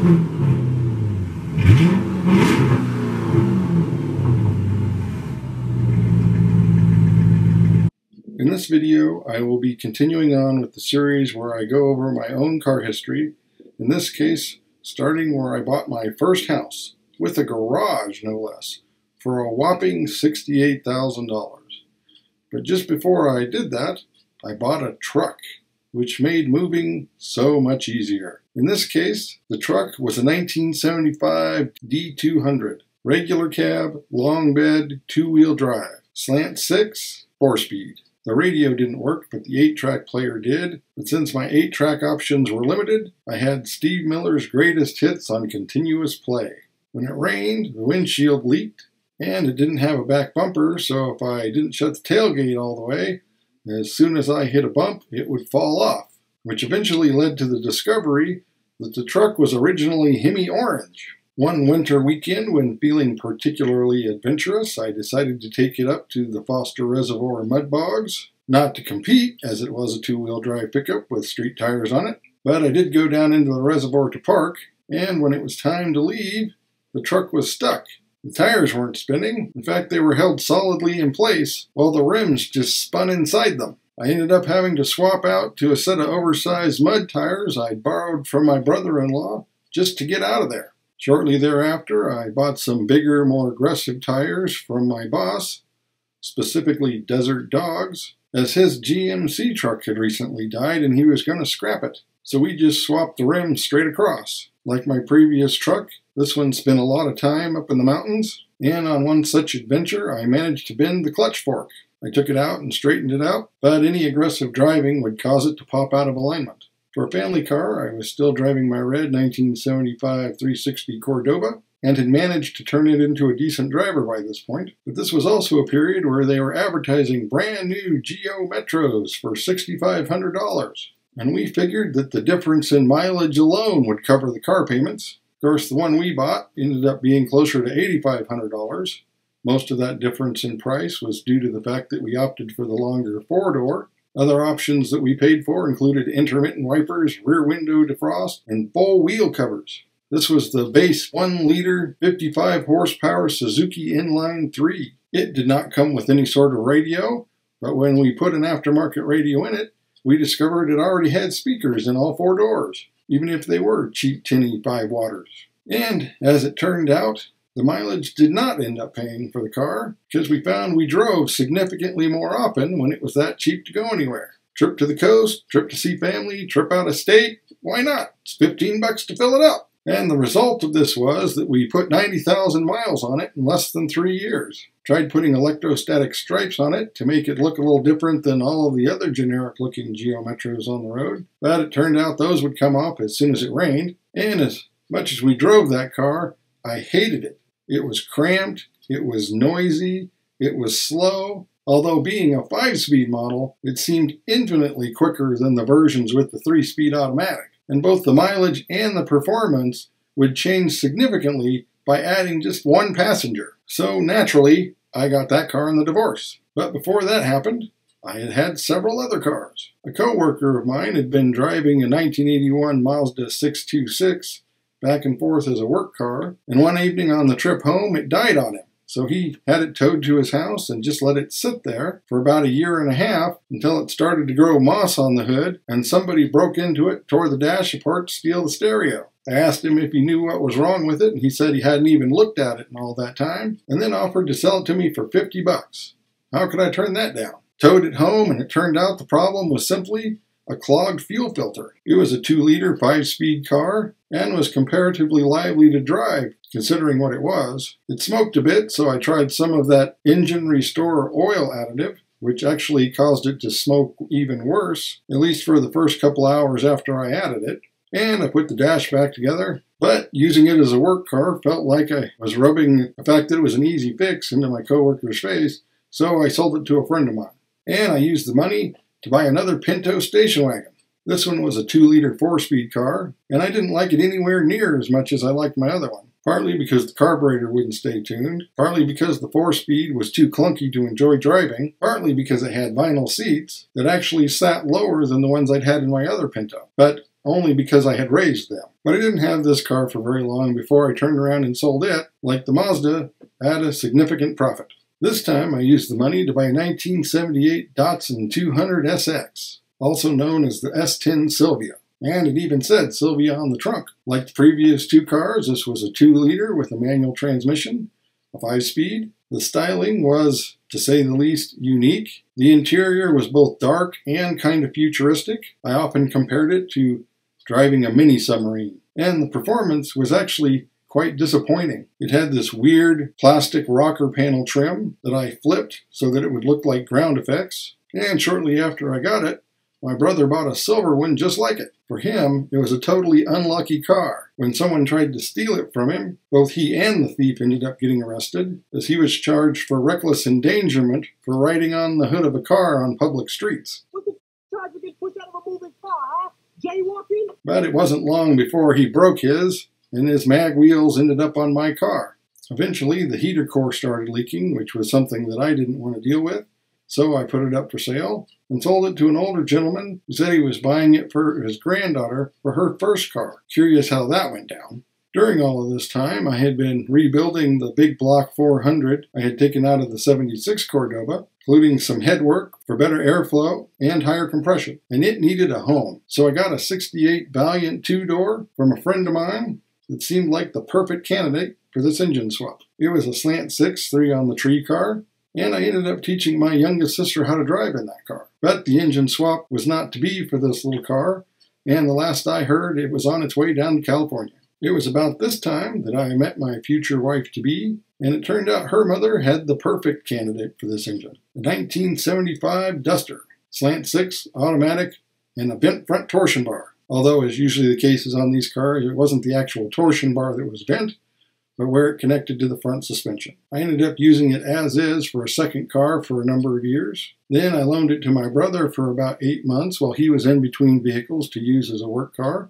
In this video, I will be continuing on with the series where I go over my own car history, in this case, starting where I bought my first house, with a garage no less, for a whopping $68,000. But just before I did that, I bought a truck, which made moving so much easier. In this case, the truck was a 1975 D200, regular cab, long bed, two-wheel drive, slant 6, 4-speed. The radio didn't work, but the 8-track player did. But since my 8-track options were limited, I had Steve Miller's greatest hits on continuous play. When it rained, the windshield leaked, and it didn't have a back bumper, so if I didn't shut the tailgate all the way, as soon as I hit a bump, it would fall off, which eventually led to the discovery that the truck was originally Hemi orange. One winter weekend, when feeling particularly adventurous, I decided to take it up to the Foster Reservoir mud bogs. Not to compete, as it was a two-wheel drive pickup with street tires on it, but I did go down into the reservoir to park, and when it was time to leave, the truck was stuck. The tires weren't spinning. In fact, they were held solidly in place, while the rims just spun inside them. I ended up having to swap out to a set of oversized mud tires I'd borrowed from my brother-in-law just to get out of there. Shortly thereafter, I bought some bigger, more aggressive tires from my boss, specifically Desert Dogs, as his GMC truck had recently died and he was going to scrap it. So we just swapped the rims straight across. Like my previous truck, this one spent a lot of time up in the mountains, and on one such adventure, I managed to bend the clutch fork. I took it out and straightened it out, but any aggressive driving would cause it to pop out of alignment. For a family car, I was still driving my red 1975 360 Cordoba and had managed to turn it into a decent driver by this point. But this was also a period where they were advertising brand new Geo Metros for $6,500. And we figured that the difference in mileage alone would cover the car payments. Of course, the one we bought ended up being closer to $8,500. Most of that difference in price was due to the fact that we opted for the longer 4-door. Other options that we paid for included intermittent wipers, rear window defrost, and full wheel covers. This was the base 1-liter, 55-horsepower Suzuki Inline 3. It did not come with any sort of radio, but when we put an aftermarket radio in it, we discovered it already had speakers in all 4 doors, even if they were cheap tinny 5-watters. And, as it turned out, the mileage did not end up paying for the car, because we found we drove significantly more often when it was that cheap to go anywhere. Trip to the coast, trip to see family, trip out of state, why not? It's $15 to fill it up. And the result of this was that we put 90,000 miles on it in less than 3 years. Tried putting electrostatic stripes on it to make it look a little different than all of the other generic-looking Geo Metros on the road, but it turned out those would come off as soon as it rained, and as much as we drove that car, I hated it. It was cramped, it was noisy, it was slow. Although being a 5-speed model, it seemed infinitely quicker than the versions with the 3-speed automatic. And both the mileage and the performance would change significantly by adding just one passenger. So naturally, I got that car in the divorce. But before that happened, I had had several other cars. A coworker of mine had been driving a 1981 Mazda 626 back and forth as a work car, and one evening on the trip home, it died on him. So he had it towed to his house and just let it sit there for about 1.5 years until it started to grow moss on the hood, and somebody broke into it, tore the dash apart to steal the stereo. I asked him if he knew what was wrong with it, and he said he hadn't even looked at it in all that time, and then offered to sell it to me for $50. How could I turn that down? Towed it home, and it turned out the problem was simply a clogged fuel filter. It was a 2-liter 5-speed car and was comparatively lively to drive, considering what it was. It smoked a bit, so I tried some of that engine restore oil additive, which actually caused it to smoke even worse, at least for the first couple hours after I added it. And I put the dash back together, but using it as a work car felt like I was rubbing the fact that it was an easy fix into my coworker's face, so I sold it to a friend of mine. And I used the money to buy another Pinto station wagon. This one was a 2-liter 4-speed car, and I didn't like it anywhere near as much as I liked my other one. Partly because the carburetor wouldn't stay tuned, partly because the 4-speed was too clunky to enjoy driving, partly because it had vinyl seats that actually sat lower than the ones I'd had in my other Pinto. But only because I had raised them. But I didn't have this car for very long before I turned around and sold it, like the Mazda, at a significant profit. This time I used the money to buy a 1978 Datsun 200 SX, also known as the S10 Silvia. And it even said Silvia on the trunk. Like the previous two cars, this was a 2-liter with a manual transmission, a 5-speed. The styling was, to say the least, unique. The interior was both dark and kind of futuristic. I often compared it to driving a mini submarine. And the performance was actually quite disappointing. It had this weird plastic rocker panel trim that I flipped so that it would look like ground effects. And shortly after I got it, my brother bought a silver one just like it. For him, it was a totally unlucky car. When someone tried to steal it from him, both he and the thief ended up getting arrested, as he was charged for reckless endangerment for riding on the hood of a car on public streets. What the charge of getting pushed out of a moving car, huh? Jaywalking? But it wasn't long before he broke his, and his mag wheels ended up on my car. Eventually, the heater core started leaking, which was something that I didn't want to deal with. So I put it up for sale and sold it to an older gentleman who said he was buying it for his granddaughter for her first car. Curious how that went down. During all of this time, I had been rebuilding the big block 400 I had taken out of the 76 Cordoba, including some headwork for better airflow and higher compression. And it needed a home. So I got a 68 Valiant 2-door from a friend of mine that seemed like the perfect candidate for this engine swap. It was a slant 6 3-on-the-tree car, and I ended up teaching my youngest sister how to drive in that car. But the engine swap was not to be for this little car, and the last I heard, it was on its way down to California. It was about this time that I met my future wife-to-be, and it turned out her mother had the perfect candidate for this engine. A 1975 Duster, slant 6, automatic, and a bent front torsion bar. Although, as usually the case is on these cars, it wasn't the actual torsion bar that was bent, but where it connected to the front suspension. I ended up using it as is for a second car for a number of years. Then I loaned it to my brother for about 8 months while he was in between vehicles to use as a work car,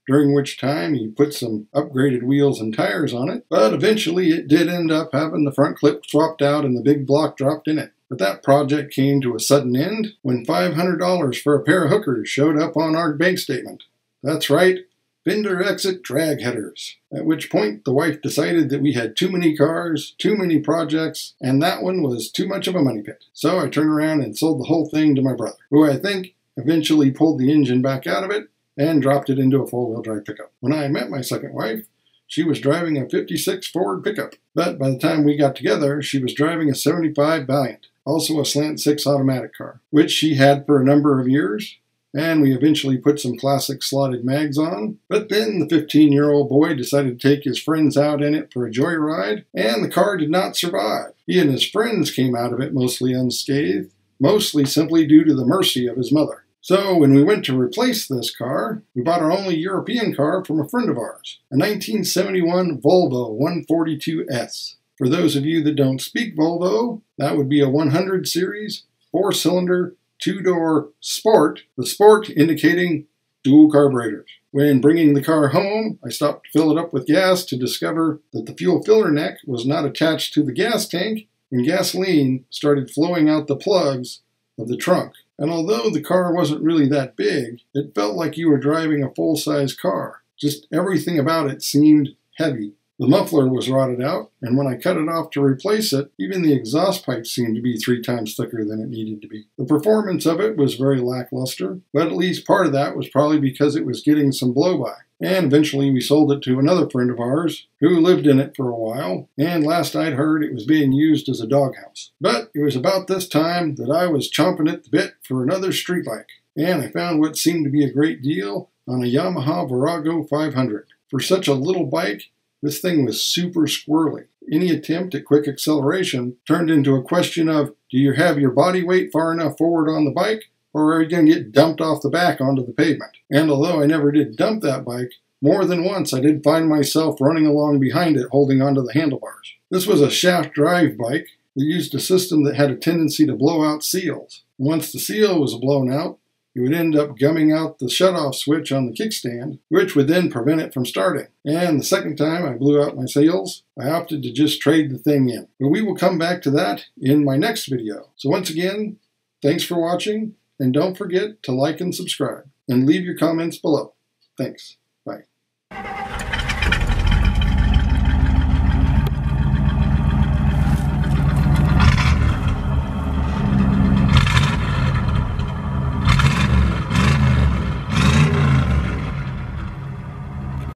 during which time he put some upgraded wheels and tires on it. But eventually it did end up having the front clip swapped out and the big block dropped in it. But that project came to a sudden end when $500 for a pair of hookers showed up on our bank statement. That's right, fender exit drag headers. At which point the wife decided that we had too many cars, too many projects, and that one was too much of a money pit. So I turned around and sold the whole thing to my brother, who I think eventually pulled the engine back out of it and dropped it into a four-wheel drive pickup. When I met my second wife, she was driving a 56 Ford pickup, but by the time we got together, she was driving a 75 Valiant, also a slant 6 automatic car, which she had for a number of years. And we eventually put some classic slotted mags on. But then the 15-year-old boy decided to take his friends out in it for a joyride, and the car did not survive. He and his friends came out of it mostly unscathed, mostly simply due to the mercy of his mother. So when we went to replace this car, we bought our only European car from a friend of ours, a 1971 Volvo 142S. For those of you that don't speak Volvo, that would be a 100 series, 4-cylinder, 2-door Sport, the Sport indicating dual carburetors. When bringing the car home, I stopped to fill it up with gas to discover that the fuel filler neck was not attached to the gas tank, and gasoline started flowing out the plugs of the trunk. And although the car wasn't really that big, it felt like you were driving a full-size car. Just everything about it seemed heavy. The muffler was rotted out, and when I cut it off to replace it, even the exhaust pipe seemed to be 3 times thicker than it needed to be. The performance of it was very lackluster, but at least part of that was probably because it was getting some blow-by. And eventually we sold it to another friend of ours who lived in it for a while, and last I'd heard it was being used as a doghouse. But it was about this time that I was chomping at the bit for another street bike, and I found what seemed to be a great deal on a Yamaha Virago 500. For such a little bike, this thing was super squirrely. Any attempt at quick acceleration turned into a question of, do you have your body weight far enough forward on the bike, or are you going to get dumped off the back onto the pavement? And although I never did dump that bike, more than once I did find myself running along behind it holding onto the handlebars. This was a shaft drive bike that used a system that had a tendency to blow out seals. Once the seal was blown out, it would end up gumming out the shutoff switch on the kickstand, which would then prevent it from starting. And the second time I blew out my seals, I opted to just trade the thing in. But we will come back to that in my next video. So once again, thanks for watching, and don't forget to like and subscribe, and leave your comments below. Thanks.